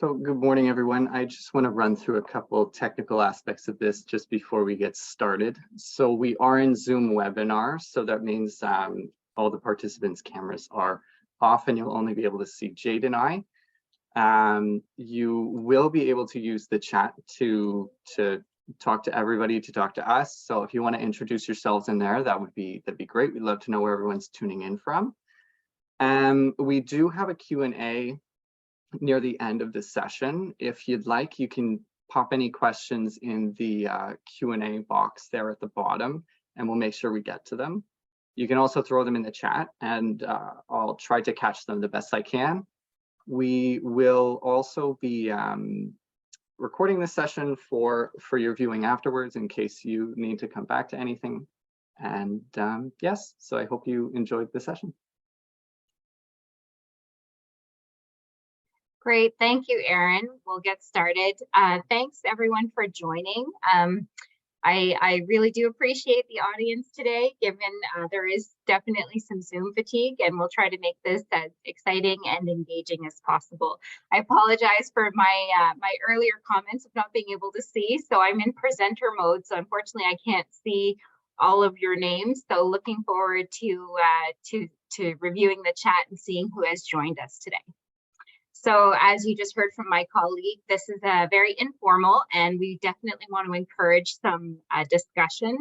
So good morning, everyone. I just want to run through a couple technical aspects of this just before we get started. So we are in Zoom webinar, so that means all the participants' cameras are off and you'll only be able to see Jade and I. You will be able to use the chat to talk to everybody, to talk to us. So if you want to introduce yourselves in there, that'd be great. We'd love to know where everyone's tuning in from. We do have a Q&A near the end of the session. If you'd like, you can pop any questions in the Q&A box there at the bottom, and we'll make sure we get to them. You can also throw them in the chat, and I'll try to catch them the best I can. We will also be recording this session for your viewing afterwards in case you need to come back to anything. And yes, so I hope you enjoyed the session. Great, thank you, Aaron. We'll get started. Thanks everyone for joining. I really do appreciate the audience today, given there is definitely some Zoom fatigue, and we'll try to make this as exciting and engaging as possible. I apologize for my my earlier comments of not being able to see, so I'm in presenter mode, so unfortunately I can't see all of your names. So looking forward to reviewing the chat and seeing who has joined us today. So as you just heard from my colleague, this is very informal, and we definitely want to encourage some discussion.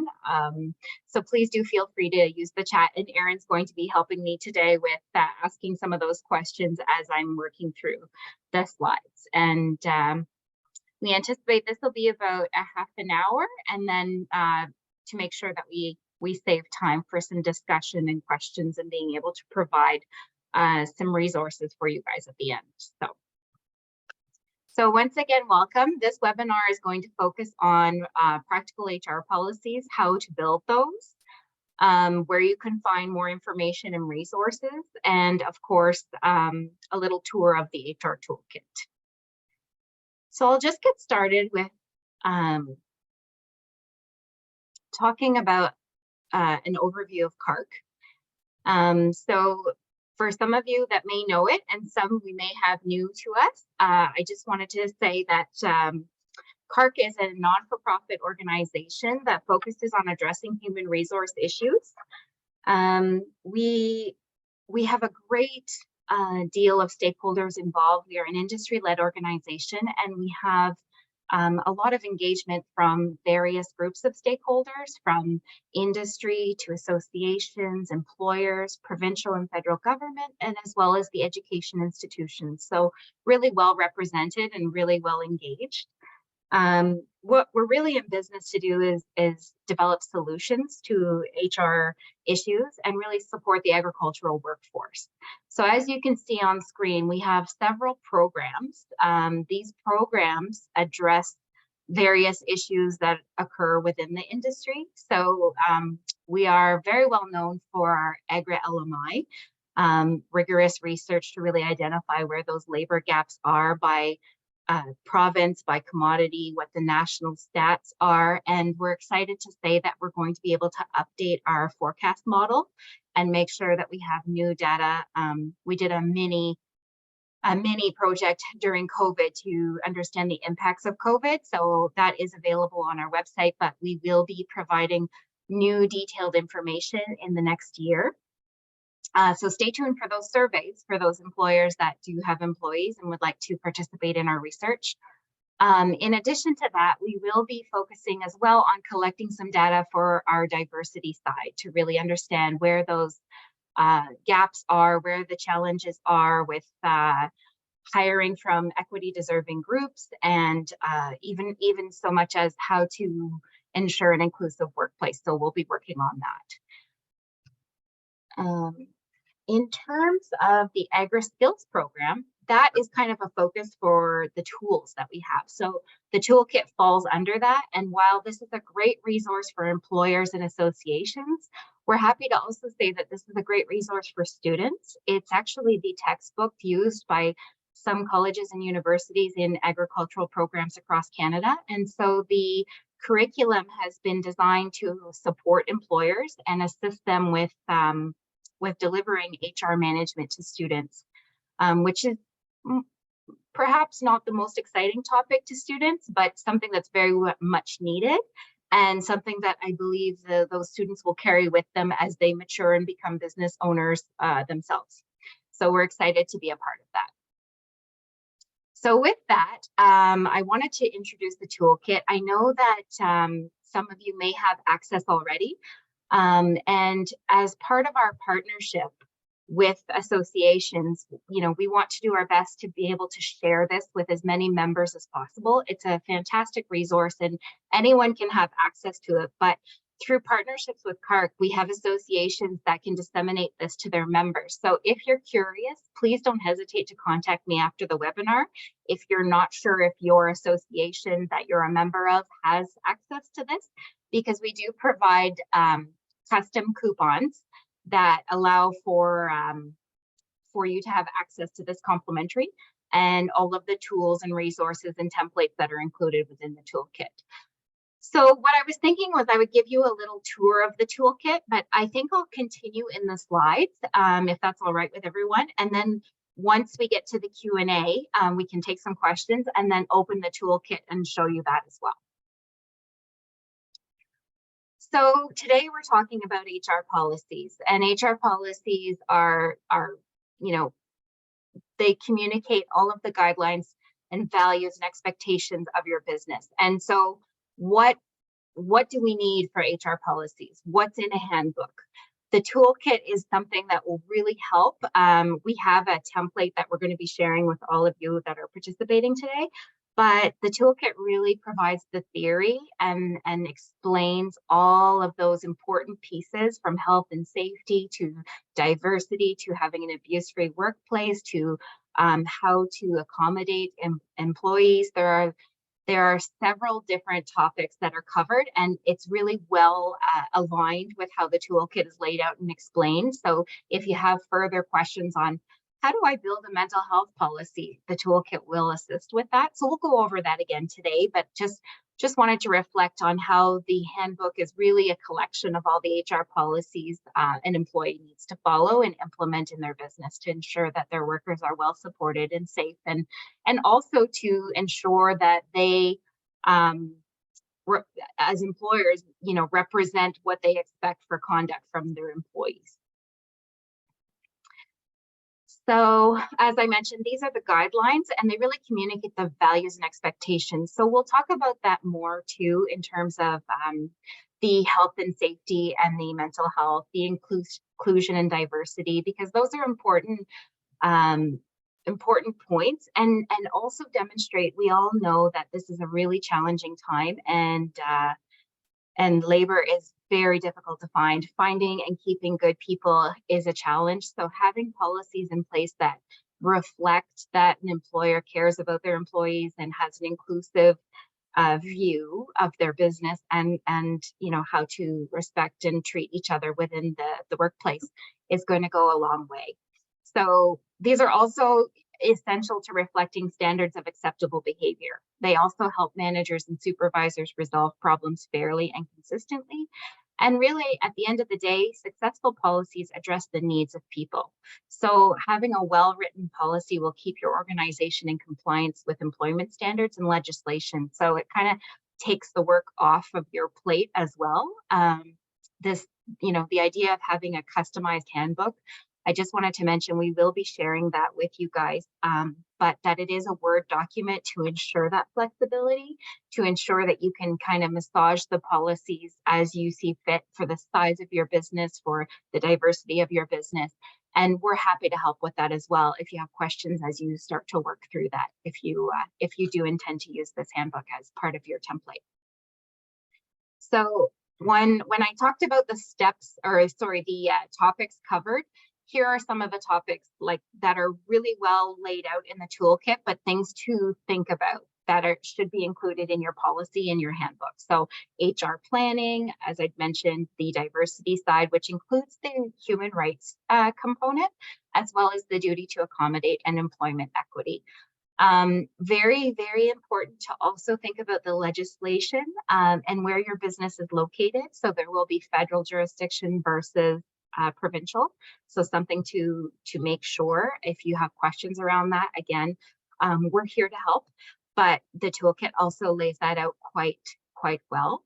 So please do feel free to use the chat, and Aaron's going to be helping me today with asking some of those questions as I'm working through the slides. And we anticipate this will be about a half an hour, and then to make sure that we save time for some discussion and questions and being able to provide some resources for you guys at the end. So once again, welcome. This webinar is going to focus on practical HR policies, how to build those, where you can find more information and resources, and of course, a little tour of the HR Toolkit. So I'll just get started with talking about an overview of CARC. So for some of you that may know it, and some we may have new to us, I just wanted to say that CARC is a non-for-profit organization that focuses on addressing human resource issues. We have a great deal of stakeholders involved. We are an industry-led organization, and we have a lot of engagement from various groups of stakeholders, from industry to associations, employers, provincial and federal government, and as well as the education institutions. So really well represented and really well engaged. What we're really in business to do is develop solutions to HR issues and really support the agricultural workforce. So as you can see on screen, we have several programs. These programs address various issues that occur within the industry. So we are very well known for our Agri-LMI, rigorous research to really identify where those labor gaps are by province, by commodity, what the national stats are. And we're excited to say that we're going to be able to update our forecast model and make sure that we have new data. We did a mini project during COVID to understand the impacts of COVID. So that is available on our website, but we will be providing new detailed information in the next year. So stay tuned for those surveys for those employers that do have employees and would like to participate in our research. In addition to that, we will be focusing as well on collecting some data for our diversity side to really understand where those gaps are, where the challenges are with hiring from equity deserving groups, and even so much as how to ensure an inclusive workplace. So we'll be working on that. In terms of the Agri-Skills program, that is kind of a focus for the tools that we have. So the toolkit falls under that. And while this is a great resource for employers and associations, we're happy to also say that this is a great resource for students. It's actually the textbook used by some colleges and universities in agricultural programs across Canada. And so the curriculum has been designed to support employers and assist them with delivering HR management to students, which is perhaps not the most exciting topic to students, but something that's very much needed and something that I believe those students will carry with them as they mature and become business owners themselves. So we're excited to be a part of that. So with that, I wanted to introduce the toolkit. I know that some of you may have access already. And as part of our partnership with associations, we want to do our best to be able to share this with as many members as possible. It's a fantastic resource and anyone can have access to it. But through partnerships with CARC, we have associations that can disseminate this to their members. So if you're curious, please don't hesitate to contact me after the webinar. If you're not sure if your association that you're a member of has access to this, because we do provide custom coupons that allow for you to have access to this complimentary and all of the tools and resources and templates that are included within the toolkit. So what I was thinking was I would give you a little tour of the toolkit, but I think I'll continue in the slides if that's all right with everyone. And then once we get to the Q&A, we can take some questions and then open the toolkit and show you that as well. So today we're talking about HR policies, and HR policies are they communicate all of the guidelines and values and expectations of your business. And so what do we need for HR policies? What's in a handbook? The toolkit is something that will really help. We have a template that we're going to be sharing with all of you that are participating today. But the toolkit really provides the theory and explains all of those important pieces, from health and safety to diversity to having an abuse-free workplace to how to accommodate employees. There are several different topics that are covered, and it's really well aligned with how the toolkit is laid out and explained. So if you have further questions on how do I build a mental health policy, the toolkit will assist with that. So we'll go over that again today, but just wanted to reflect on how the handbook is really a collection of all the HR policies an employee needs to follow and implement in their business to ensure that their workers are well supported and safe, and also to ensure that they, as employers, represent what they expect for conduct from their employees. So as I mentioned, these are the guidelines and they really communicate the values and expectations. So we'll talk about that more too in terms of the health and safety and the mental health, the inclusion and diversity, because those are important points and also demonstrate, we all know that this is a really challenging time and labor is very difficult to find. Finding and keeping good people is a challenge. So having policies in place that reflect that an employer cares about their employees and has an inclusive view of their business and how to respect and treat each other within the workplace is going to go a long way. So these are also essential to reflecting standards of acceptable behavior. They also help managers and supervisors resolve problems fairly and consistently. And really, at the end of the day, successful policies address the needs of people. So having a well-written policy will keep your organization in compliance with employment standards and legislation. So it kind of takes the work off of your plate as well. The idea of having a customized handbook, I just wanted to mention we will be sharing that with you guys, but that it is a Word document to ensure that flexibility, to ensure that you can kind of massage the policies as you see fit for the size of your business, for the diversity of your business. And we're happy to help with that as well if you have questions as you start to work through that, if you do intend to use this handbook as part of your template. So when I talked about the topics covered, here are some of the topics that are really well laid out in the toolkit, but things to think about that should be included in your policy and your handbook. So HR planning, as I'd mentioned, the diversity side, which includes the human rights component, as well as the duty to accommodate and employment equity. Very, very important to also think about the legislation and where your business is located. So there will be federal jurisdiction versus provincial. So something to make sure if you have questions around that, again, we're here to help, but the toolkit also lays that out quite well.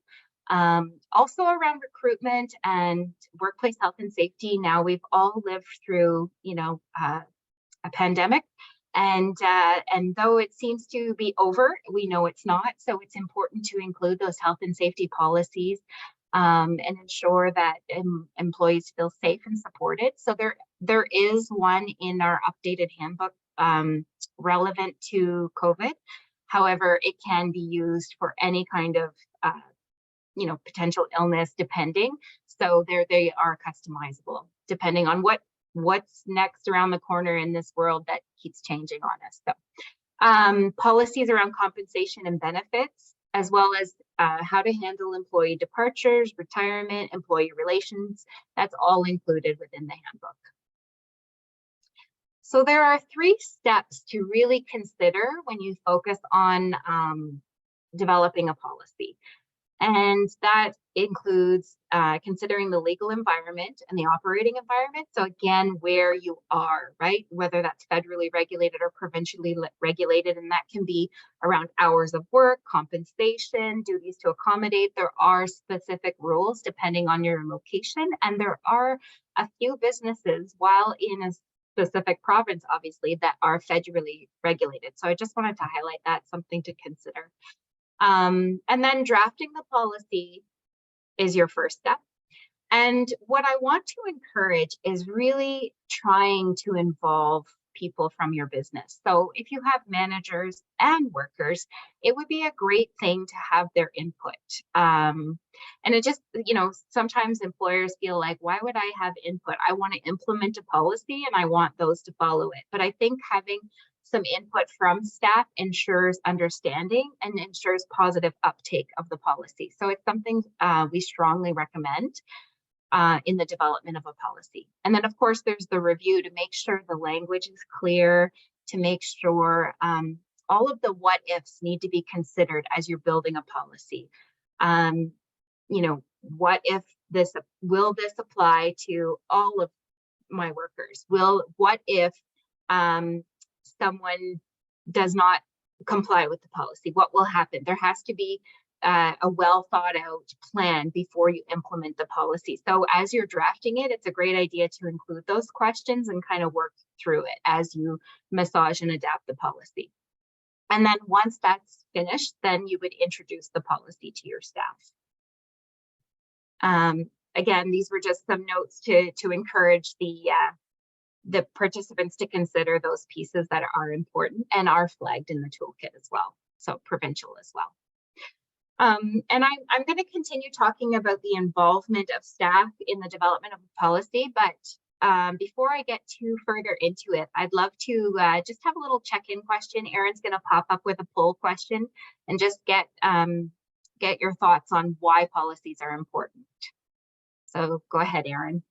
Also around recruitment and workplace health and safety. Now we've all lived through, a pandemic, and though it seems to be over, we know it's not. So it's important to include those health and safety policies and ensure that employees feel safe and supported. So there is one in our updated handbook relevant to COVID. However, it can be used for any kind of potential illness, depending. So they are customizable depending on what's next around the corner in this world that keeps changing on us. So policies around compensation and benefits, as well as how to handle employee departures, retirement, employee relations, that's all included within the handbook. So there are 3 steps to really consider when you focus on developing a policy. And that includes considering the legal environment and the operating environment. So again, where you are, right? Whether that's federally regulated or provincially regulated, and that can be around hours of work, compensation, duties to accommodate. There are specific rules depending on your location, and there are a few businesses, while in a specific province, obviously, that are federally regulated. So I just wanted to highlight that, something to consider. And then drafting the policy is your first step. And what I want to encourage is really trying to involve people from your business. So if you have managers and workers, it would be a great thing to have their input. And it just, sometimes employers feel like, why would I have input? I want to implement a policy and I want those to follow it. But I think having some input from staff ensures understanding and ensures positive uptake of the policy. So it's something we strongly recommend in the development of a policy. And then of course, there's the review to make sure the language is clear, to make sure all of the what ifs need to be considered as you're building a policy. What if will this apply to all of my workers? What if someone does not comply with the policy? What will happen? There has to be a well thought out plan before you implement the policy. So as you're drafting it, it's a great idea to include those questions and kind of work through it as you massage and adapt the policy. And then once that's finished, then you would introduce the policy to your staff. Again, these were just some notes to encourage the participants to consider those pieces that are important and are flagged in the toolkit as well, so provincial as well. And I'm going to continue talking about the involvement of staff in the development of a policy, but before I get too further into it, I'd love to just have a little check-in question. Erin's going to pop up with a poll question and just get your thoughts on why policies are important. So go ahead, Erin.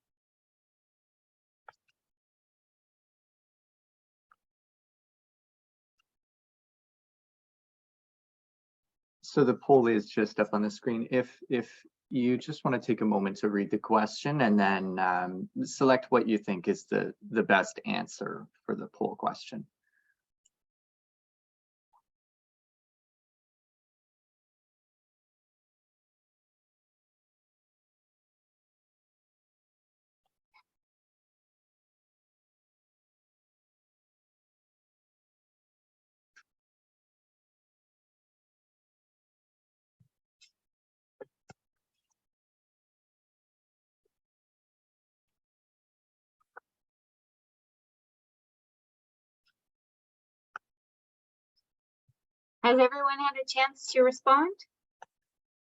So the poll is just up on the screen. If you just want to take a moment to read the question and then select what you think is the best answer for the poll question. Has everyone had a chance to respond?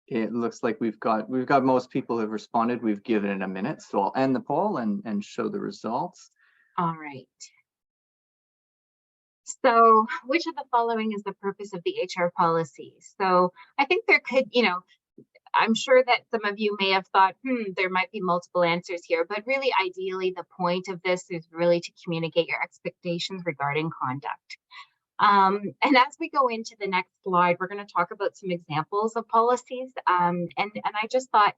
It looks like we've got most people have responded. We've given it a minute, so I'll end the poll and show the results. All right. So which of the following is the purpose of the HR policy? So I think there could, I'm sure that some of you may have thought, there might be multiple answers here, but really ideally the point of this is really to communicate your expectations regarding conduct. And as we go into the next slide, we're going to talk about some examples of policies. And I just thought,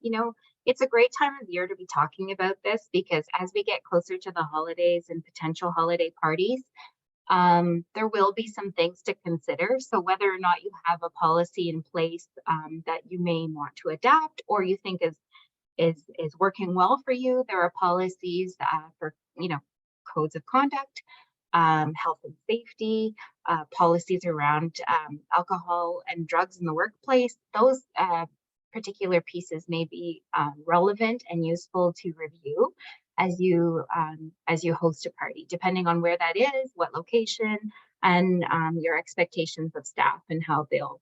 it's a great time of year to be talking about this, because as we get closer to the holidays and potential holiday parties, There will be some things to consider. So whether or not you have a policy in place that you may want to adapt or you think is working well for you, there are policies for, codes of conduct, health and safety, policies around alcohol and drugs in the workplace. Those particular pieces may be relevant and useful to review as you host a party, depending on where that is, what location, and your expectations of staff and how they'll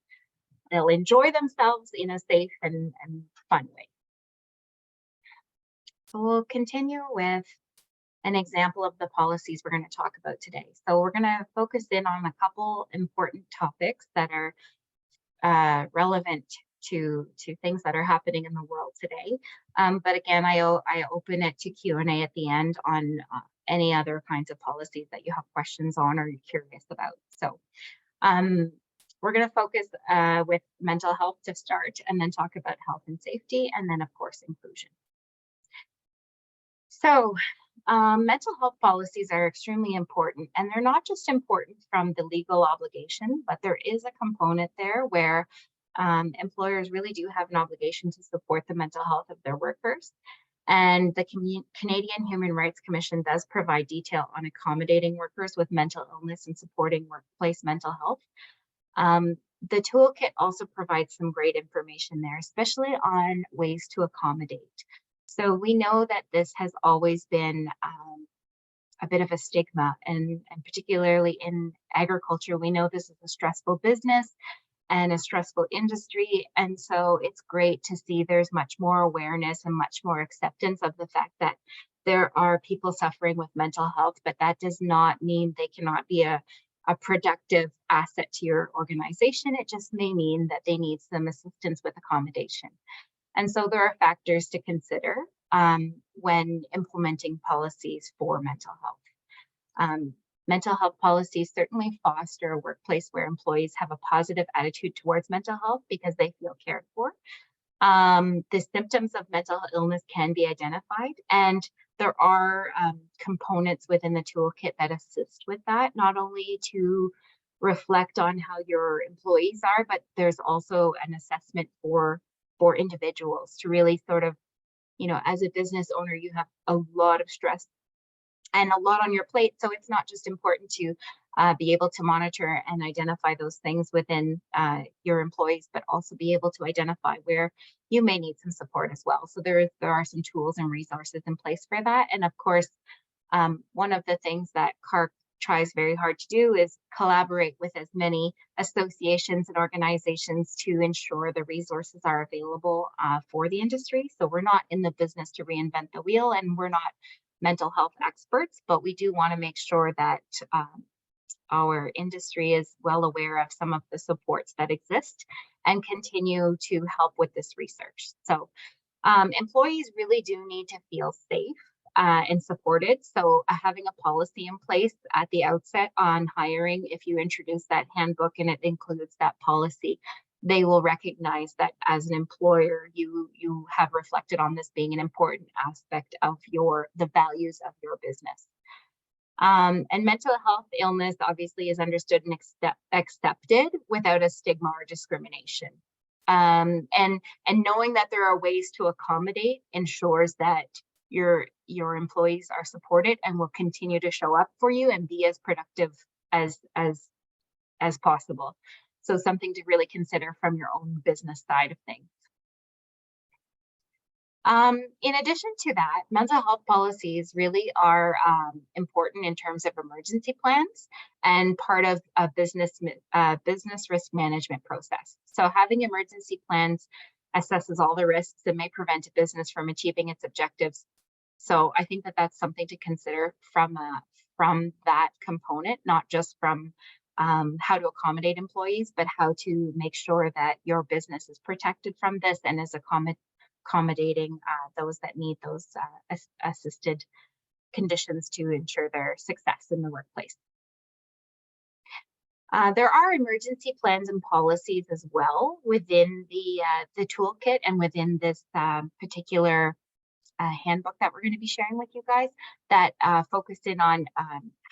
enjoy themselves in a safe and fun way. So we'll continue with an example of the policies we're going to talk about today. So we're going to focus in on a couple important topics that are relevant to things that are happening in the world today. But again, I open it to Q&A at the end on any other kinds of policies that you have questions on or you're curious about. So we're going to focus with mental health to start, and then talk about health and safety, and then of course inclusion. So mental health policies are extremely important, and they're not just important from the legal obligation, but there is a component there where employers really do have an obligation to support the mental health of their workers. And the Canadian Human Rights Commission does provide detail on accommodating workers with mental illness and supporting workplace mental health. The toolkit also provides some great information there, especially on ways to accommodate. So we know that this has always been a bit of a stigma, and particularly in agriculture, we know this is a stressful business and a stressful industry. And so it's great to see there's much more awareness and much more acceptance of the fact that there are people suffering with mental health, but that does not mean they cannot be a productive asset to your organization. It just may mean that they need some assistance with accommodation. And so there are factors to consider when implementing policies for mental health. Mental health policies certainly foster a workplace where employees have a positive attitude towards mental health because they feel cared for. The symptoms of mental illness can be identified, and there are components within the toolkit that assist with that, not only to reflect on how your employees are, but there's also an assessment for individuals to really sort of, as a business owner, you have a lot of stress and a lot on your plate. So it's not just important to be able to monitor and identify those things within your employees, but also be able to identify where you may need some support as well. So there are some tools and resources in place for that. And of course, one of the things that CARC tries very hard to do is collaborate with as many associations and organizations to ensure the resources are available for the industry. So we're not in the business to reinvent the wheel, and we're not mental health experts, but we do want to make sure that our industry is well aware of some of the supports that exist and continue to help with this research. So employees really do need to feel safe and supported. So having a policy in place at the outset on hiring, if you introduce that handbook and it includes that policy, they will recognize that as an employer, you have reflected on this being an important aspect of the values of your business. And mental health illness obviously is understood and accepted without a stigma or discrimination. And knowing that there are ways to accommodate ensures that your employees are supported and will continue to show up for you and be as productive as possible. So something to really consider from your own business side of things. In addition to that, mental health policies really are important in terms of emergency plans and part of a business risk management process. So having emergency plans assesses all the risks that may prevent a business from achieving its objectives. So I think that that's something to consider from that component, not just from how to accommodate employees, but how to make sure that your business is protected from this and is accommodating those that need those assisted conditions to ensure their success in the workplace. There are emergency plans and policies as well within the toolkit and within this particular handbook that we're going to be sharing with you guys that focused in on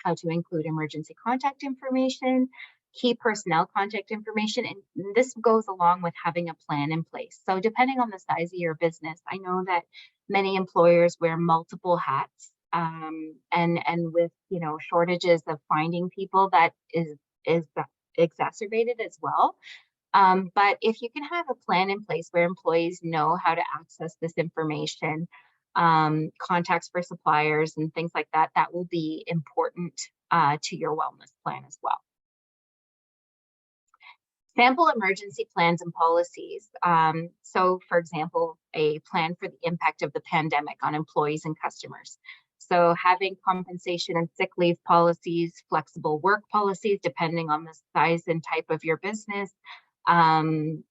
how to include emergency contact information, key personnel contact information, and this goes along with having a plan in place. So depending on the size of your business, I know that many employers wear multiple hats, and with shortages of finding people, that is exacerbated as well. But if you can have a plan in place where employees know how to access this information, contacts for suppliers and things like that, that will be important to your wellness plan as well. Sample emergency plans and policies. So for example, a plan for the impact of the pandemic on employees and customers. So having compensation and sick leave policies, flexible work policies, depending on the size and type of your business, the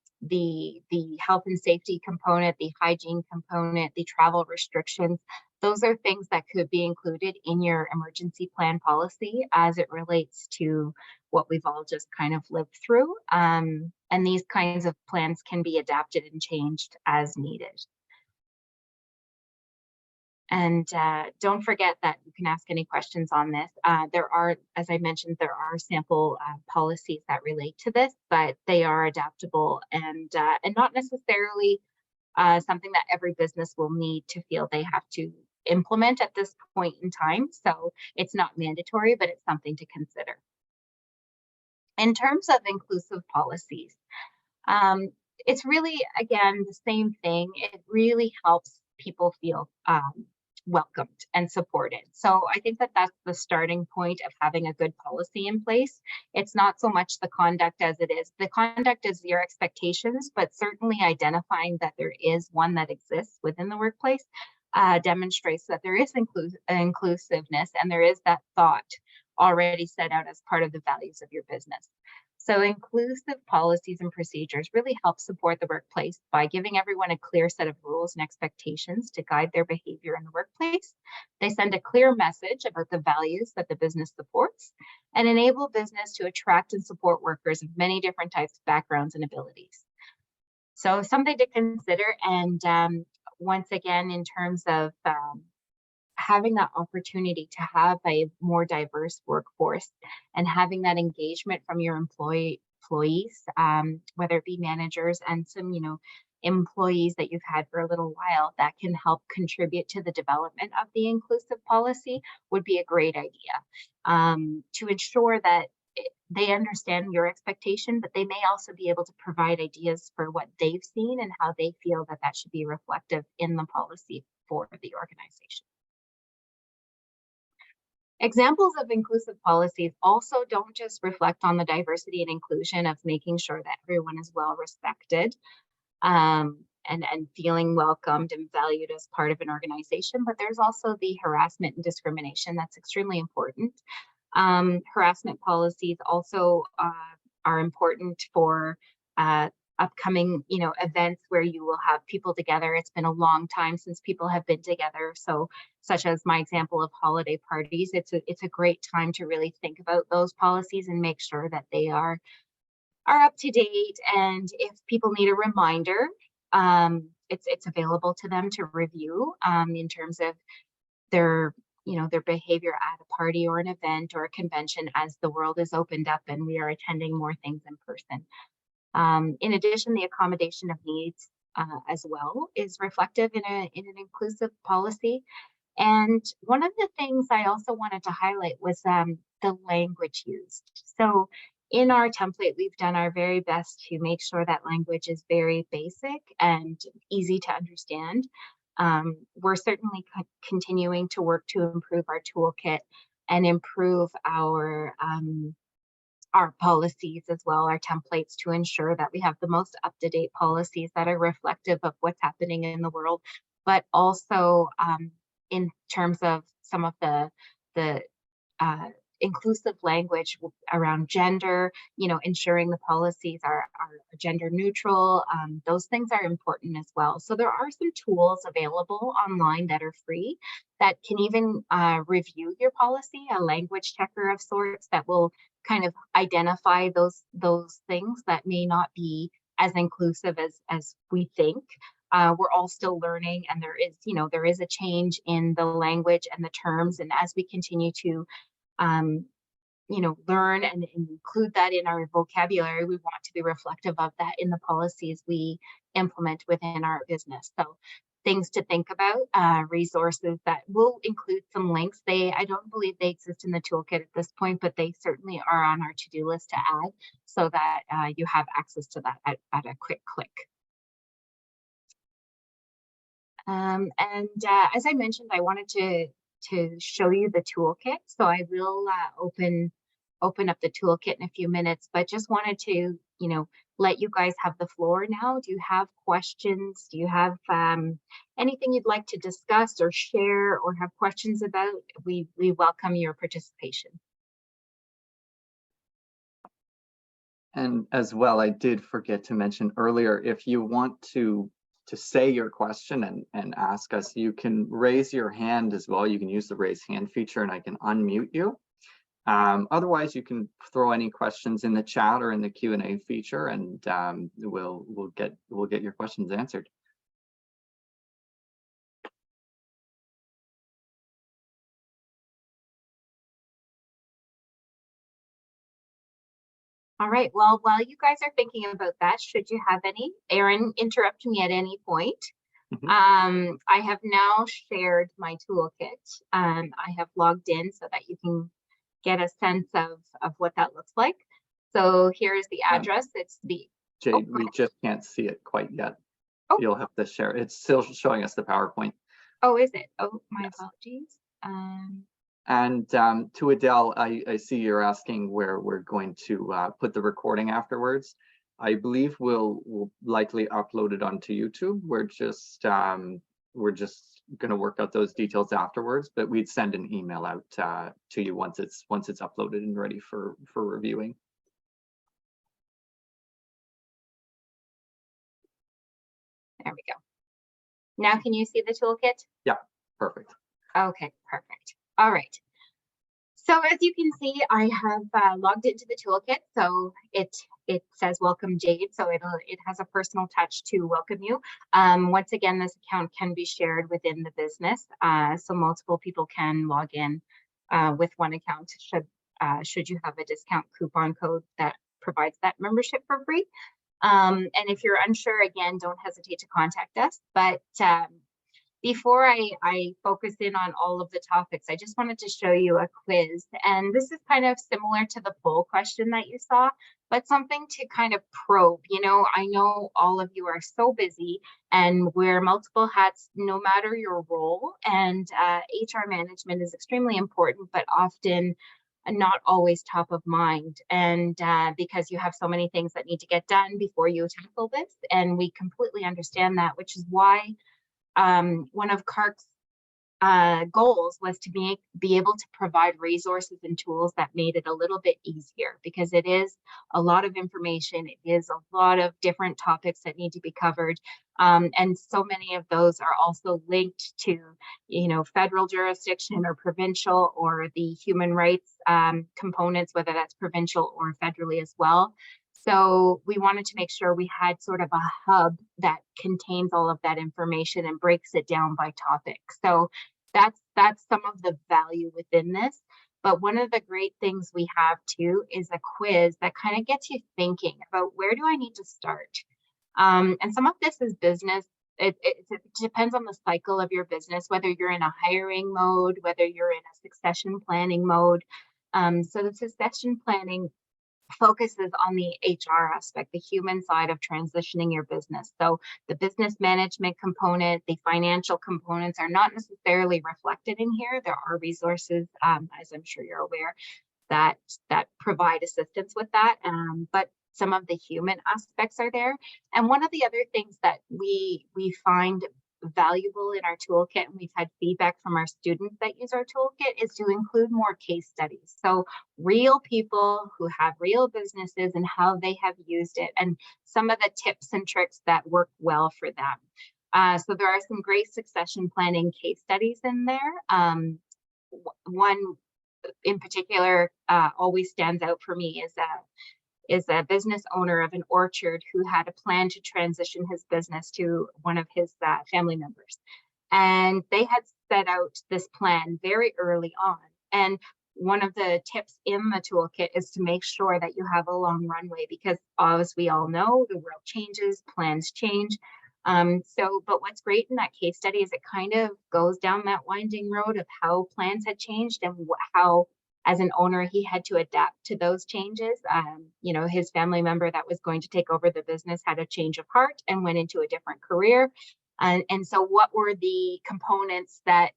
health and safety component, the hygiene component, the travel restrictions. Those are things that could be included in your emergency plan policy as it relates to what we've all just kind of lived through. And these kinds of plans can be adapted and changed as needed. And don't forget that you can ask any questions on this. There are, as I mentioned, there are sample policies that relate to this, but they are adaptable and not necessarily something that every business will need to feel they have to implement at this point in time. So it's not mandatory, but it's something to consider. In terms of inclusive policies, it's really, again, the same thing. It really helps people feel welcomed and supported. So I think that that's the starting point of having a good policy in place. It's not so much the conduct as it is. The conduct is your expectations, but certainly identifying that there is one that exists within the workplace demonstrates that there is inclusiveness and there is that thought already set out as part of the values of your business. So inclusive policies and procedures really help support the workplace by giving everyone a clear set of rules and expectations to guide their behavior in the workplace. They send a clear message about the values that the business supports and enable business to attract and support workers of many different types of backgrounds and abilities. So something to consider. And once again, in terms of having that opportunity to have a more diverse workforce and having that engagement from your employees, whether it be managers and some, employees that you've had for a little while that can help contribute to the development of the inclusive policy would be a great idea to ensure that they understand your expectation, but they may also be able to provide ideas for what they've seen and how they feel that that should be reflective in the policy for the organization. Examples of inclusive policies also don't just reflect on the diversity and inclusion of making sure that everyone is well respected and feeling welcomed and valued as part of an organization, but there's also the harassment and discrimination that's extremely important. Harassment policies also are important for upcoming, events where you will have people together. It's been a long time since people have been together. So such as my example of holiday parties, it's a great time to really think about those policies and make sure that they are up to date. And if people need a reminder, it's available to them to review in terms of their behavior at a party or an event or a convention as the world is opened up and we are attending more things in person. In addition, the accommodation of needs as well is reflective in an inclusive policy. And one of the things I also wanted to highlight was the language used. So in our template, we've done our very best to make sure that language is very basic and easy to understand. We're certainly continuing to work to improve our toolkit and improve our policies as well, our templates, to ensure that we have the most up-to-date policies that are reflective of what's happening in the world, but also in terms of some of the inclusive language around gender, ensuring the policies are gender neutral. Those things are important as well. So there are some tools available online that are free that can even review your policy, a language checker of sorts that will kind of identify those things that may not be as inclusive as we think. We're all still learning, and there is a change in the language and the terms. And as we continue to learn and include that in our vocabulary, we want to be reflective of that in the policies we implement within our business. So things to think about, resources that will include some links. I don't believe they exist in the toolkit at this point, but they certainly are on our to-do list to add so that you have access to that at a quick click. As I mentioned, I wanted to show you the toolkit. So I will open up the toolkit in a few minutes, but just wanted to, let you guys have the floor now. Do you have questions? Do you have anything you'd like to discuss or share or have questions about? We welcome your participation. And as well, I did forget to mention earlier, if you want to say your question and ask us, you can raise your hand as well. You can use the raise hand feature and I can unmute you. Otherwise, you can throw any questions in the chat or in the Q&A feature, and we'll get your questions answered. All right, well, while you guys are thinking about that, should you have any, Erin, interrupt me at any point. I have now shared my toolkit. I have logged in so that you can get a sense of what that looks like. So here's the address. It's the Jade, we just can't see it quite yet. You'll have to share. It's still showing us the PowerPoint. Oh, is it? Oh, my apologies. And to Adele, I see you're asking where we're going to put the recording afterwards. I believe we'll likely upload it onto YouTube. We're just going to work out those details afterwards, but we'd send an email out to you once it's uploaded and ready for reviewing. There we go. Now can you see the toolkit? Yeah, perfect. Okay, perfect. All right. So as you can see, I have logged into the toolkit. So it says welcome Jade. So it has a personal touch to welcome you. Once again, this account can be shared within the business. So multiple people can log in with one account should you have a discount coupon code that provides that membership for free. And if you're unsure, again, don't hesitate to contact us. But before I focus in on all of the topics, I just wanted to show you a quiz. And this is kind of similar to the poll question that you saw, but something to kind of probe. I know all of you are so busy and wear multiple hats no matter your role. And HR management is extremely important, but often not always top of mind. And because you have so many things that need to get done before you tackle this. And we completely understand that, which is why one of CARC's goals was to be able to provide resources and tools that made it a little bit easier, because it is a lot of information. It is a lot of different topics that need to be covered. And so many of those are also linked to, federal jurisdiction or provincial, or the human rights components, whether that's provincial or federally as well. So we wanted to make sure we had sort of a hub that contains all of that information and breaks it down by topic. So that's some of the value within this. But one of the great things we have too is a quiz that kind of gets you thinking about, where do I need to start? And some of this is business. It depends on the cycle of your business, whether you're in a hiring mode, whether you're in a succession planning mode. So the succession planning focuses on the HR aspect, the human side of transitioning your business. So the business management component, the financial components are not necessarily reflected in here. There are resources, as I'm sure you're aware, that provide assistance with that. But some of the human aspects are there. And one of the other things that we find valuable in our toolkit, and we've had feedback from our students that use our toolkit, is to include more case studies. So real people who have real businesses and how they have used it, and some of the tips and tricks that work well for them. So there are some great succession planning case studies in there. One in particular always stands out for me is a business owner of an orchard who had a plan to transition his business to one of his family members. And they had set out this plan very early on. And one of the tips in the toolkit is to make sure that you have a long runway, because as we all know, the world changes, plans change. But what's great in that case study is it kind of goes down that winding road of how plans had changed and how, as an owner, he had to adapt to those changes. His family member that was going to take over the business had a change of heart and went into a different career. And so what were the components that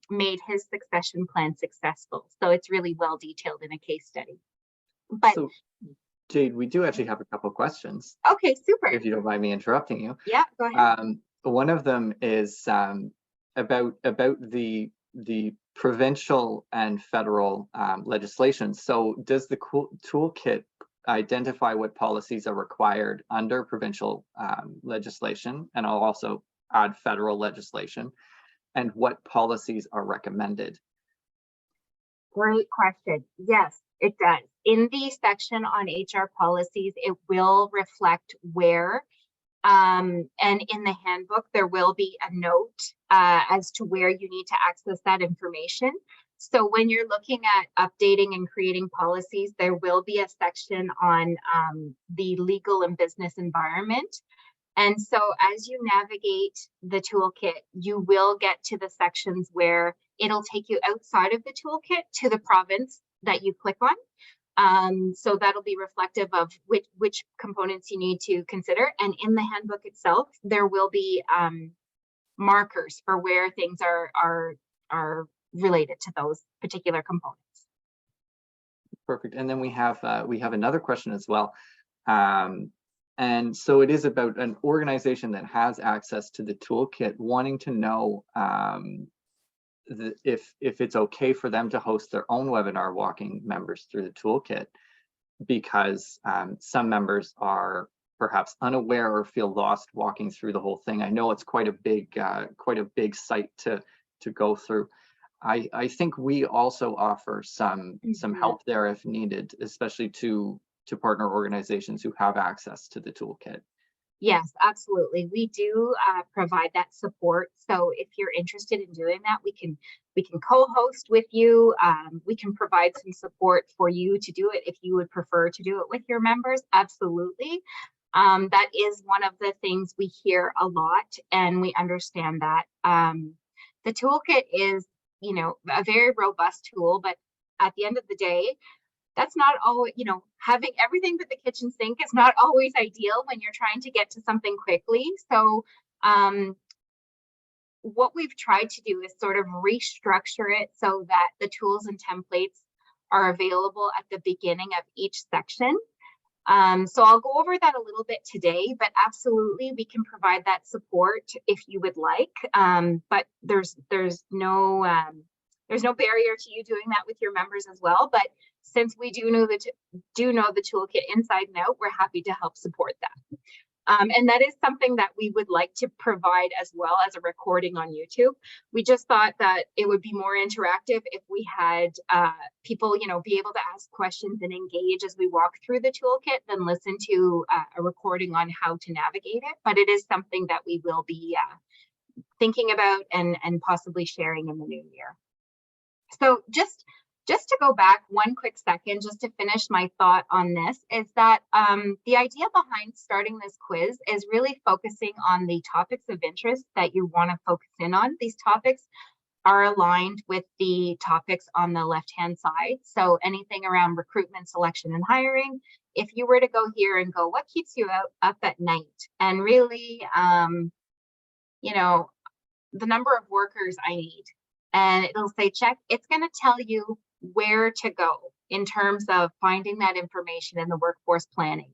made his succession plan successful? So it's really well detailed in a case study. But so, Jade, we do actually have a couple questions. Okay, super. If you don't mind me interrupting you. Yeah, go ahead. One of them is about the provincial and federal legislation. So does the toolkit identify what policies are required under provincial legislation? And I'll also add federal legislation, and what policies are recommended? Great question. Yes, it does. In the section on HR policies, it will reflect where, and in the handbook, there will be a note as to where you need to access that information. So when you're looking at updating and creating policies, there will be a section on the legal and business environment. And so as you navigate the toolkit, you will get to the sections where it'll take you outside of the toolkit to the province that you click on. So that'll be reflective of which components you need to consider. And in the handbook itself, there will be markers for where things are related to those particular components. Perfect. And then we have another question as well. And so it is about an organization that has access to the toolkit wanting to know if it's okay for them to host their own webinar walking members through the toolkit, because some members are perhaps unaware or feel lost walking through the whole thing. I know it's quite a big site to go through. I think we also offer some help there if needed, especially to partner organizations who have access to the toolkit. Yes, absolutely. We do provide that support. So if you're interested in doing that, we can co-host with you. We can provide some support for you to do it if you would prefer to do it with your members. Absolutely. That is one of the things we hear a lot, and we understand that. The toolkit is, a very robust tool, but at the end of the day, that's not always, having everything but the kitchen sink is not always ideal when you're trying to get to something quickly. So what we've tried to do is sort of restructure it so that the tools and templates are available at the beginning of each section. So I'll go over that a little bit today, but absolutely we can provide that support if you would like. But there's no barrier to you doing that with your members as well. But since we do know the toolkit inside and out, we're happy to help support that. And that is something that we would like to provide as well as a recording on YouTube. We just thought that it would be more interactive if we had people, be able to ask questions and engage as we walk through the toolkit than listen to a recording on how to navigate it. But it is something that we will be thinking about and possibly sharing in the new year. So just to go back one quick second, just to finish my thought on this, is that the idea behind starting this quiz is really focusing on the topics of interest that you want to focus in on. These topics are aligned with the topics on the left-hand side. So anything around recruitment, selection, and hiring. If you were to go here and go, what keeps you up at night? And really, the number of workers I need. And it'll say check. It's going to tell you where to go in terms of finding that information in the workforce planning.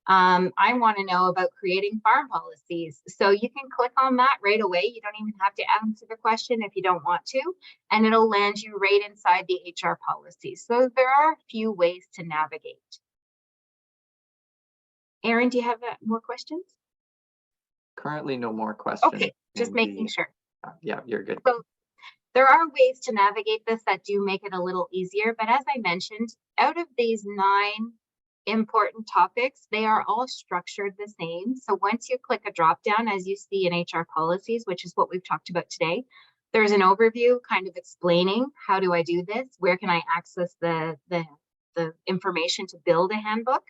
I want to know about creating farm policies. So you can click on that right away. You don't even have to answer the question if you don't want to, and it'll land you right inside the HR policies. So there are a few ways to navigate. Erin, do you have more questions? Currently, no more questions. Okay, just making sure. Yeah, you're good. So there are ways to navigate this that do make it a little easier, but as I mentioned, out of these 9 important topics, they are all structured the same. So once you click a drop down, as you see in HR policies, which is what we've talked about today, There's an overview kind of explaining how do I do this? Where can I access the information to build a handbook?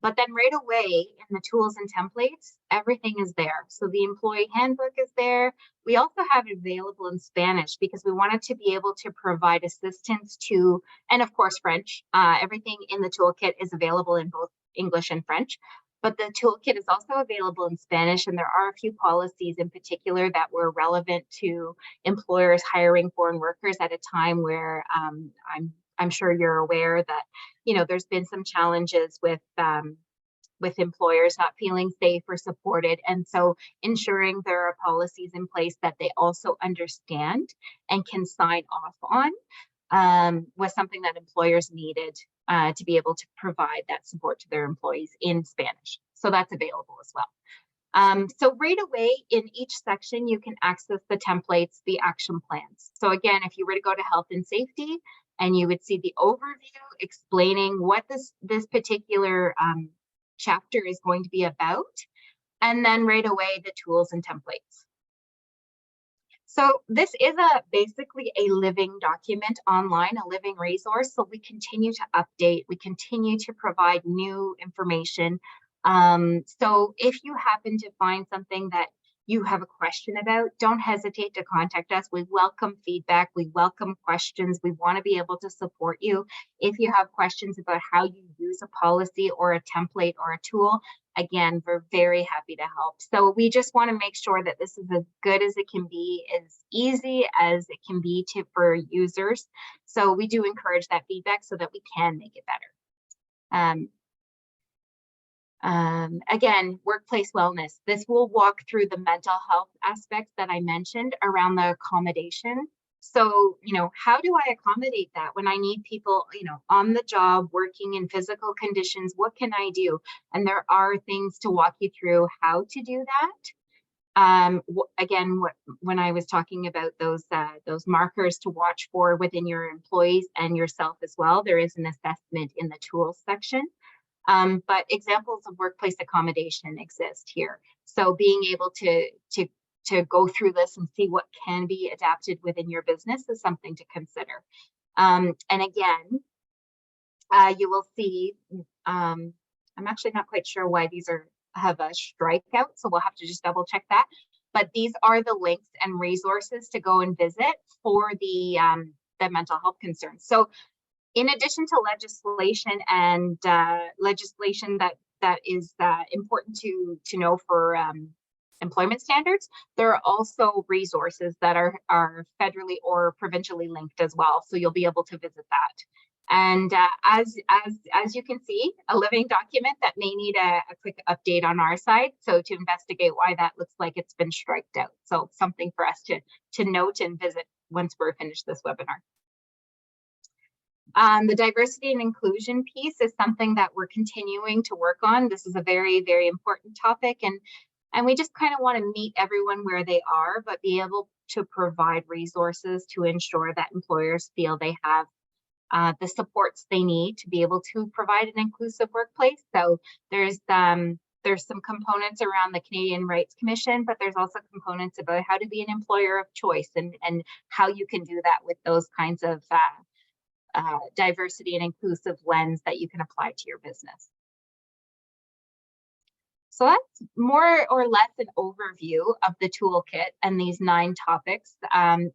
But then right away in the tools and templates, everything is there. So the employee handbook is there. We also have it available in Spanish because we wanted to be able to provide assistance to, and of course, French. Everything in the toolkit is available in both English and French. But the toolkit is also available in Spanish, and there are a few policies in particular that were relevant to employers hiring foreign workers at a time where I'm sure you're aware that, you know, there's been some challenges with employers not feeling safe or supported. And so ensuring there are policies in place that they also understand and can sign off on was something that employers needed to be able to provide that support to their employees in Spanish. So that's available as well. So right away in each section, you can access the templates, the action plans. So again, if you were to go to health and safety, and you would see the overview explaining what this particular chapter is going to be about, and then right away the tools and templates. So this is basically a living document online, a living resource. So we continue to update, we continue to provide new information. So if you happen to find something that you have a question about, don't hesitate to contact us. We welcome feedback. We welcome questions. We want to be able to support you. If you have questions about how you use a policy or a template or a tool, again, we're very happy to help. So we just want to make sure that this is as good as it can be, as easy as it can be for users. So we do encourage that feedback so that we can make it better. Again, workplace wellness. This will walk through the mental health aspects that I mentioned around the accommodation. So, you know, how do I accommodate that when I need people, you know, on the job, working in physical conditions? What can I do? And there are things to walk you through how to do that. Again, when I was talking about those markers to watch for within your employees and yourself as well, there is an assessment in the tools section. But examples of workplace accommodation exist here. So being able to go through this and see what can be adapted within your business is something to consider. And again, you will see, I'm actually not quite sure why these have a strikeout, so we'll have to just double check that. But these are the links and resources to go and visit for the mental health concerns. So in addition to legislation and legislation that is important to know for employment standards, there are also resources that are federally or provincially linked as well. So you'll be able to visit that. And as you can see, a living document that may need a quick update on our side. So to investigate why that looks like it's been striked out. So something for us to note and visit once we're finished this webinar. The diversity and inclusion piece is something that we're continuing to work on. This is a very, very important topic, and we just kind of want to meet everyone where they are, but be able to provide resources to ensure that employers feel they have the supports they need to be able to provide an inclusive workplace. So there's some components around the Canadian Rights Commission, but there's also components about how to be an employer of choice and how you can do that with those kinds of diversity and inclusive lens that you can apply to your business. So that's more or less an overview of the toolkit and these 9 topics.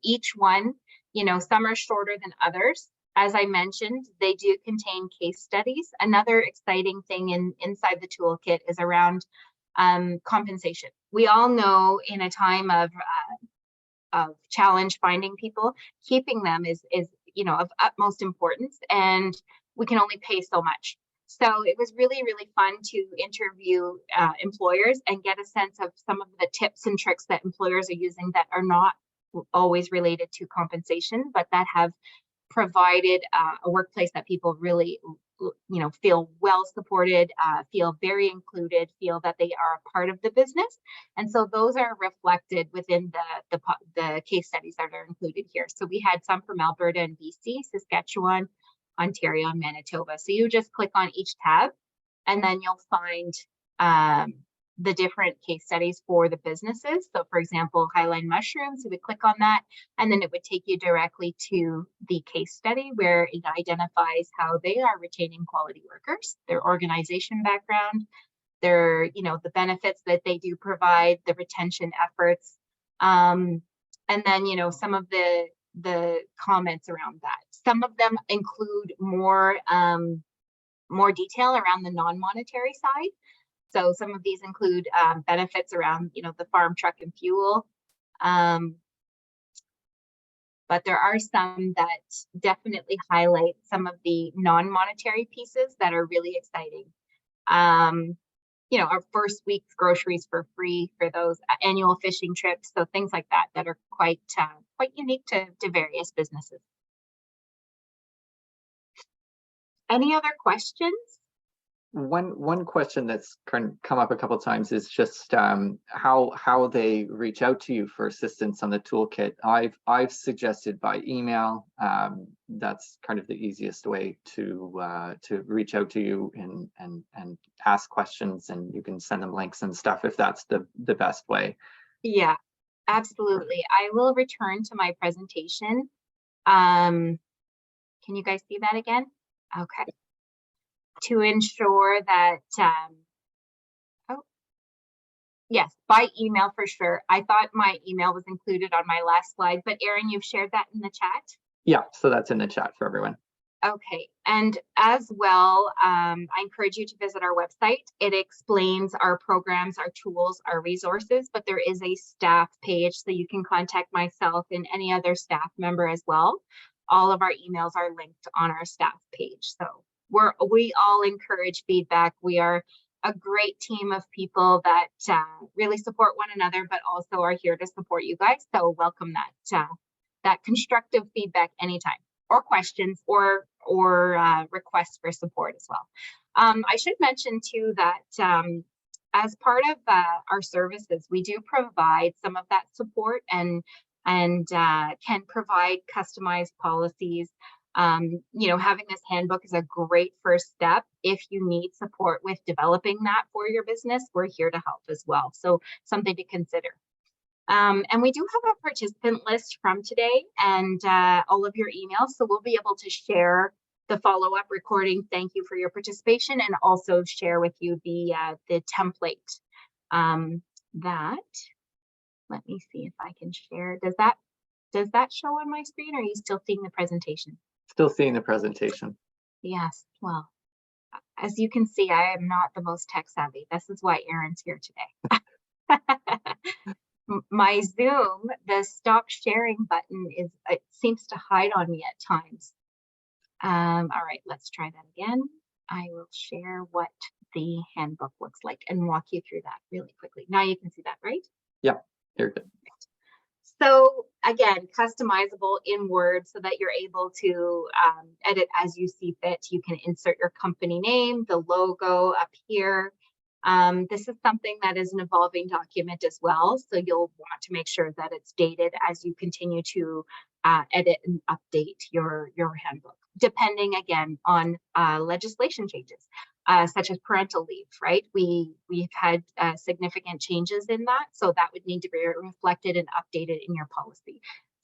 Each one, you know, some are shorter than others. As I mentioned, they do contain case studies. Another exciting thing inside the toolkit is around compensation. We all know in a time of challenge finding people, keeping them is you know, of utmost importance, and we can only pay so much. So it was really, really fun to interview employers and get a sense of some of the tips and tricks that employers are using that are not always related to compensation, but that have provided a workplace that people really, you know, feel well supported, feel very included, feel that they are a part of the business. And so those are reflected within the case studies that are included here. So we had some from Alberta and BC, Saskatchewan, Ontario, and Manitoba. So you just click on each tab and then you'll find the different case studies for the businesses. So for example, Highline Mushrooms, you would click on that, and then it would take you directly to the case study where it identifies how they are retaining quality workers, their organization background, their, the benefits that they do provide, the retention efforts, and then, some of the comments around that. Some of them include more detail around the non-monetary side. So some of these include benefits around, the farm truck and fuel. But there are some that definitely highlight some of the non-monetary pieces that are really exciting. Our first week's groceries for free for those annual fishing trips. So things like that are quite unique to various businesses. Any other questions? One question that's come up a couple of times is just how they reach out to you for assistance on the toolkit. I've suggested by email. That's kind of the easiest way to reach out to you and ask questions, and you can send them links and stuff if that's the best way. Yeah, absolutely. I will return to my presentation. Can you guys see that again? Okay. To ensure that, yes, by email for sure. I thought my email was included on my last slide, but Erin, you've shared that in the chat? Yeah, so that's in the chat for everyone. Okay, and as well, I encourage you to visit our website. It explains our programs, our tools, our resources, but there is a staff page so you can contact myself and any other staff member as well. All of our emails are linked on our staff page. So we all encourage feedback. We are a great team of people that really support one another, but also are here to support you guys. So welcome that constructive feedback anytime, or questions, or requests for support as well. I should mention too that as part of our services, we do provide some of that support and can provide customized policies. Having this handbook is a great first step. If you need support with developing that for your business, we're here to help as well. So something to consider. And we do have a participant list from today and all of your emails. So we'll be able to share the follow-up recording. Thank you for your participation, and also share with you the template let me see if I can share. Does that show on my screen, or are you still seeing the presentation? Still seeing the presentation. Yes, well, as you can see, I am not the most tech savvy. This is why Erin's here today. My Zoom, the stop sharing button it seems to hide on me at times. All right, let's try that again. I will share what the handbook looks like and walk you through that really quickly. Now you can see that, right? Yeah, you're good. So again, customizable in Word so that you're able to edit as you see fit. You can insert your company name, the logo up here. This is something that is an evolving document as well. So you'll want to make sure that it's dated as you continue to edit and update your handbook, depending again on legislation changes, such as parental leave, right? We've had significant changes in that. So that would need to be reflected and updated in your policy.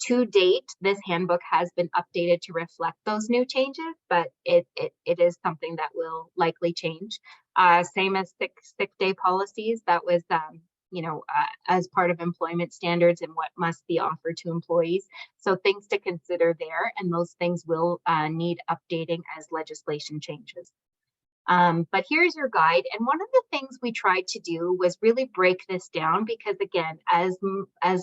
To date, this handbook has been updated to reflect those new changes, but it is something that will likely change. Same as sick day policies. That was, as part of employment standards and what must be offered to employees. So things to consider there, and those things will need updating as legislation changes. But here's your guide. And one of the things we tried to do was really break this down, because again, as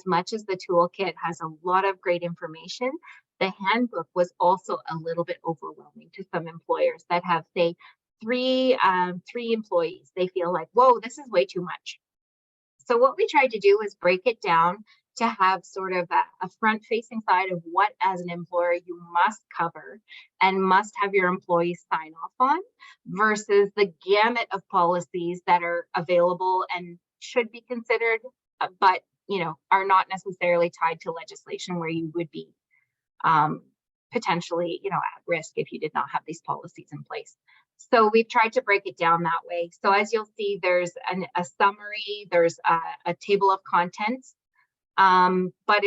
much as the toolkit has a lot of great information, the handbook was also a little bit overwhelming to some employers that have, say, three employees. They feel like, whoa, this is way too much. So what we tried to do is break it down to have sort of a front-facing side of what, as an employer, you must cover and must have your employees sign off on, versus the gamut of policies that are available and should be considered, but are not necessarily tied to legislation where you would be potentially at risk if you did not have these policies in place. So we've tried to break it down that way. So as you'll see, there's a summary, there's a table of contents, but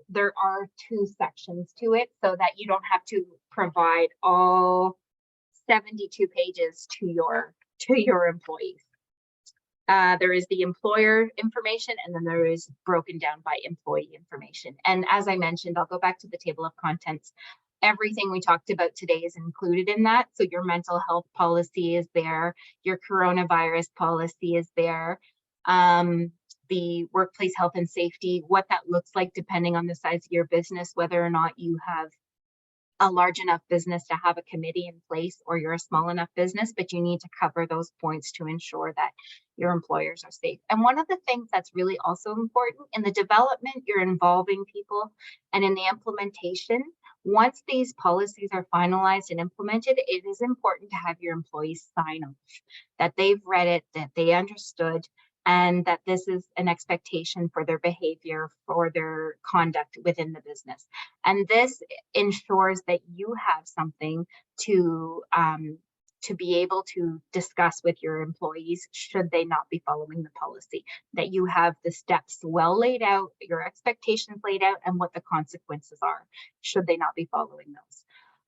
there are 2 sections to it so that you don't have to provide all 72 pages to your employees. There is the employer information, and then there is broken down by employee information. And as I mentioned, I'll go back to the table of contents. Everything we talked about today is included in that. So your mental health policy is there, your coronavirus policy is there, the workplace health and safety, what that looks like depending on the size of your business, whether or not you have a large enough business to have a committee in place, or you're a small enough business, but you need to cover those points to ensure that your employers are safe. And one of the things that's really also important in the development, you're involving people, and in the implementation, once these policies are finalized and implemented, it is important to have your employees sign off that they've read it, that they understood, and that this is an expectation for their behavior, for their conduct within the business. And this ensures that you have something to be able to discuss with your employees should they not be following the policy, that you have the steps well laid out, your expectations laid out, and what the consequences are should they not be following those.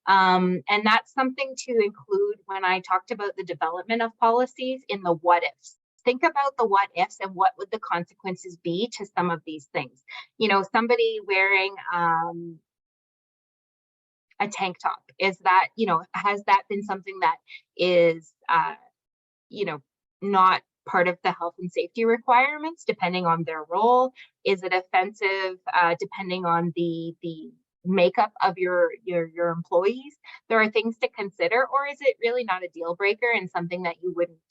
And that's something to include when I talked about the development of policies in the what ifs. Think about the what ifs and what would the consequences be to some of these things. You know, somebody wearing a tank top, is that, you know, has that been something that is, you know, not part of the health and safety requirements depending on their role? Is it offensive depending on the makeup of your employees? There are things to consider. Or is it really not a deal breaker and something that you wouldn't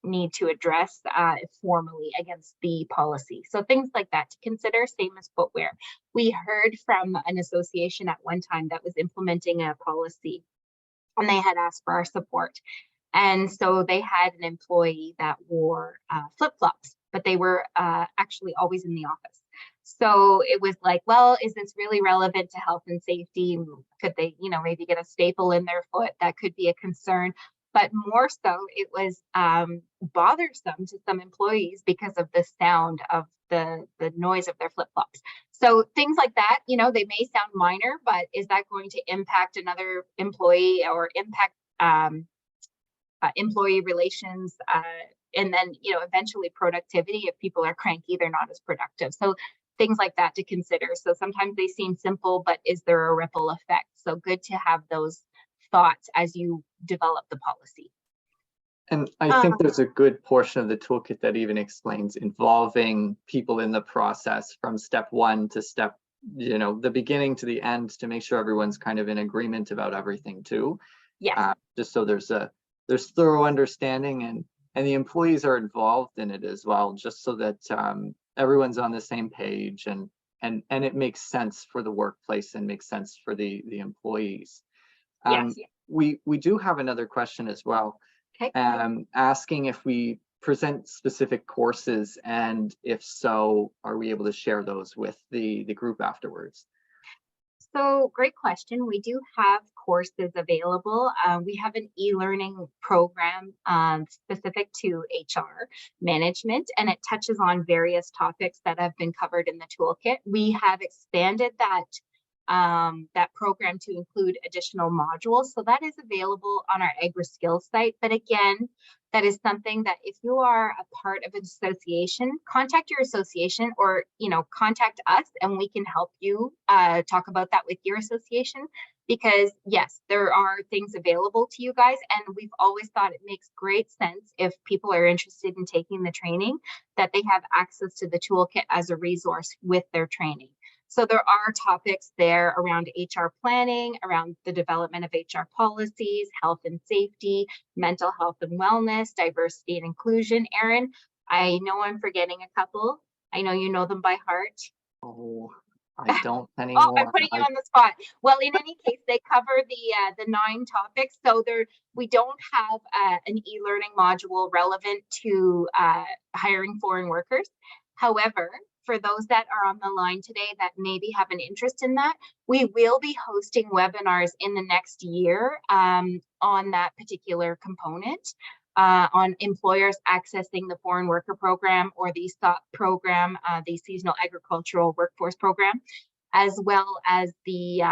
need to address formally against the policy? So things like that to consider, same as footwear. We heard from an association at one time that was implementing a policy, and they had asked for our support. And so they had an employee that wore flip-flops, but they were actually always in the office. So it was like, well, is this really relevant to health and safety? Could they, you know, maybe get a staple in their foot? That could be a concern. But more so, it was bothersome to some employees because of the sound of the noise of their flip-flops. So things like that, you know, they may sound minor, but is that going to impact another employee or impact employee relations? And then, you know, eventually productivity. If people are cranky, they're not as productive. So things like that to consider. So sometimes they seem simple, but is there a ripple effect? So good to have those thoughts as you develop the policy. And I think there's a good portion of the toolkit that even explains involving people in the process from step 1 to step, you know, the beginning to the end, to make sure everyone's kind of in agreement about everything too. Yeah. Just so there's thorough understanding, and the employees are involved in it as well, just so that everyone's on the same page, and it makes sense for the workplace and makes sense for the employees. Yes. We do have another question as well. Okay. Asking if we present specific courses, and if so, are we able to share those with the group afterwards? So great question. We do have courses available. We have an e-learning program specific to HR management, and it touches on various topics that have been covered in the toolkit. We have expanded that program to include additional modules. So that is available on our AgriSkills site. But again, that is something that if you are a part of an association, contact your association, or, you know, contact us and we can help you talk about that with your association. Because yes, there are things available to you guys, and we've always thought it makes great sense if people are interested in taking the training that they have access to the toolkit as a resource with their training. So there are topics there around HR planning, around the development of HR policies, health and safety, mental health and wellness, diversity and inclusion. Aaron, I know I'm forgetting a couple. I know you know them by heart. Oh, I don't anymore. Oh, I'm putting you on the spot. Well, in any case, they cover the 9 topics. So we don't have an e-learning module relevant to hiring foreign workers. However, for those that are on the line today that maybe have an interest in that, we will be hosting webinars in the next year on that particular component, on employers accessing the foreign worker program or the SOP program, the seasonal agricultural workforce program, as well as the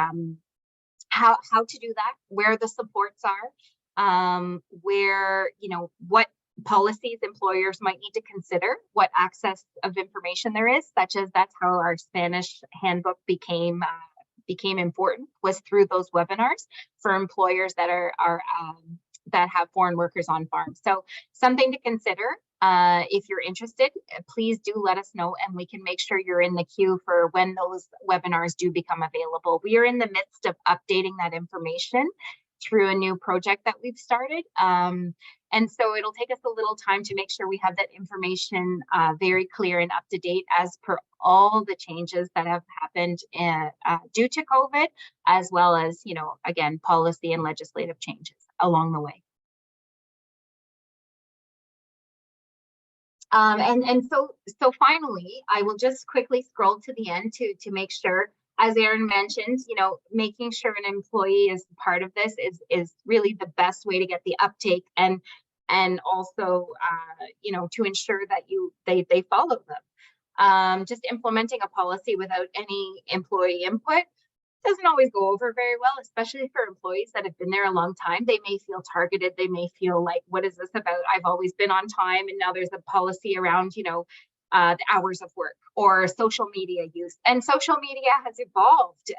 how to do that, where the supports are, where, you know, what policies employers might need to consider, what access of information there is, such as that's how our Spanish handbook became important, was through those webinars for employers that are that have foreign workers on farms. So something to consider. If you're interested, please do let us know, and we can make sure you're in the queue for when those webinars do become available. We are in the midst of updating that information through a new project that we've started. And so it'll take us a little time to make sure we have that information very clear and up to date as per all the changes that have happened due to COVID, as well as, you know, again, policy and legislative changes along the way. And so finally, I will just quickly scroll to the end to make sure, as Aaron mentioned, you know, making sure an employee is part of this is really the best way to get the uptake, and also you know, to ensure that they follow them. Just implementing a policy without any employee input doesn't always go over very well, especially for employees that have been there a long time. They may feel targeted. They may feel like, what is this about? I've always been on time, and now there's a policy around, you know, the hours of work or social media use. And social media has evolved,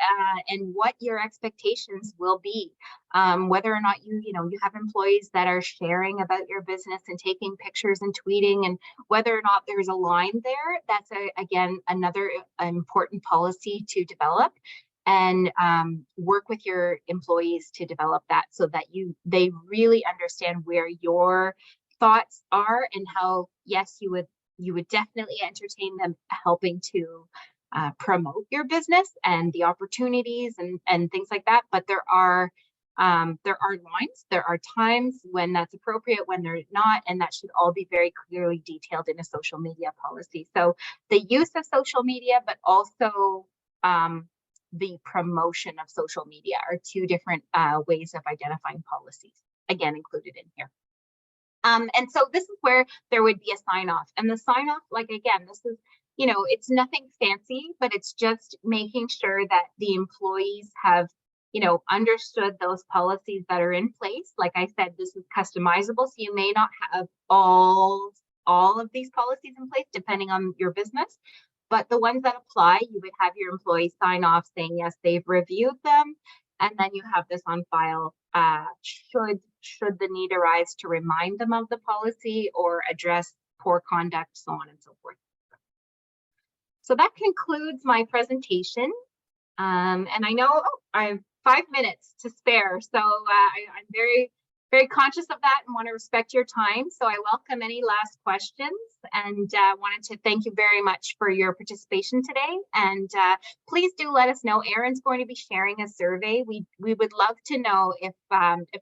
and what your expectations will be, whether or not you have employees that are sharing about your business and taking pictures and tweeting, and whether or not there's a line there. That's again another important policy to develop, and work with your employees to develop that, so that they really understand where your thoughts are, and how, yes, you would definitely entertain them helping to promote your business and the opportunities and things like that. But there are lines, there are times when that's appropriate, when they're not, and that should all be very clearly detailed in a social media policy. So the use of social media, but also the promotion of social media are two different ways of identifying policies, again, included in here. And so this is where there would be a sign off, and the sign off, like, again, this is, you know, it's nothing fancy, but it's just making sure that the employees have, you know, understood those policies that are in place. Like I said, this is customizable, so you may not have all of these policies in place depending on your business, but the ones that apply, you would have your employees sign off saying, yes, they've reviewed them, and then you have this on file should the need arise to remind them of the policy or address poor conduct, so on and so forth. So that concludes my presentation. And I know I have 5 minutes to spare, so I'm very, very conscious of that and want to respect your time. So I welcome any last questions, and wanted to thank you very much for your participation today. And please do let us know. Aaron's going to be sharing a survey. We would love to know if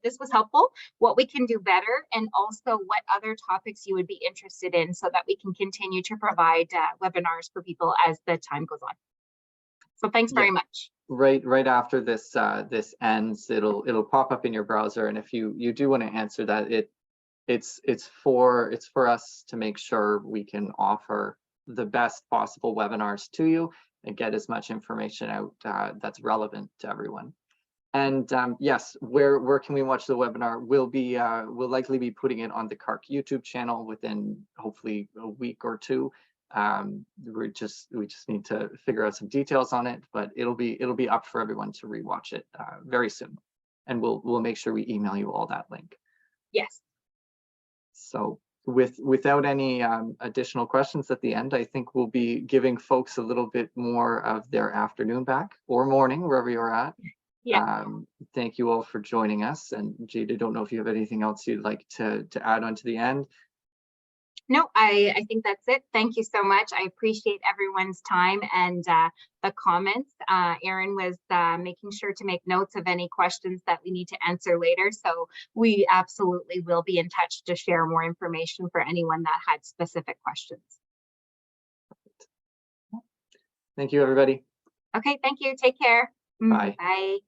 this was helpful, what we can do better, and also what other topics you would be interested in, so that we can continue to provide webinars for people as the time goes on. So thanks very much. Right after this this ends, it'll pop up in your browser, and if you do want to answer that, it's for us to make sure we can offer the best possible webinars to you and get as much information out that's relevant to everyone. And yes, where can we watch the webinar? We'll likely be putting it on the CARC YouTube channel within hopefully a week or two. We just need to figure out some details on it, but it'll be up for everyone to rewatch it very soon, and we'll make sure we email you all that link. Yes. So without any additional questions at the end, I think we'll be giving folks a little bit more of their afternoon back, or morning, wherever you're at. Yeah. Thank you all for joining us. And Jade, I don't know if you have anything else you'd like to add on to the end. No, I think that's it. Thank you so much. I appreciate everyone's time and the comments. Aaron was making sure to make notes of any questions that we need to answer later. So we absolutely will be in touch to share more information for anyone that had specific questions. Thank you, everybody. Okay, thank you. Take care. Bye. Bye.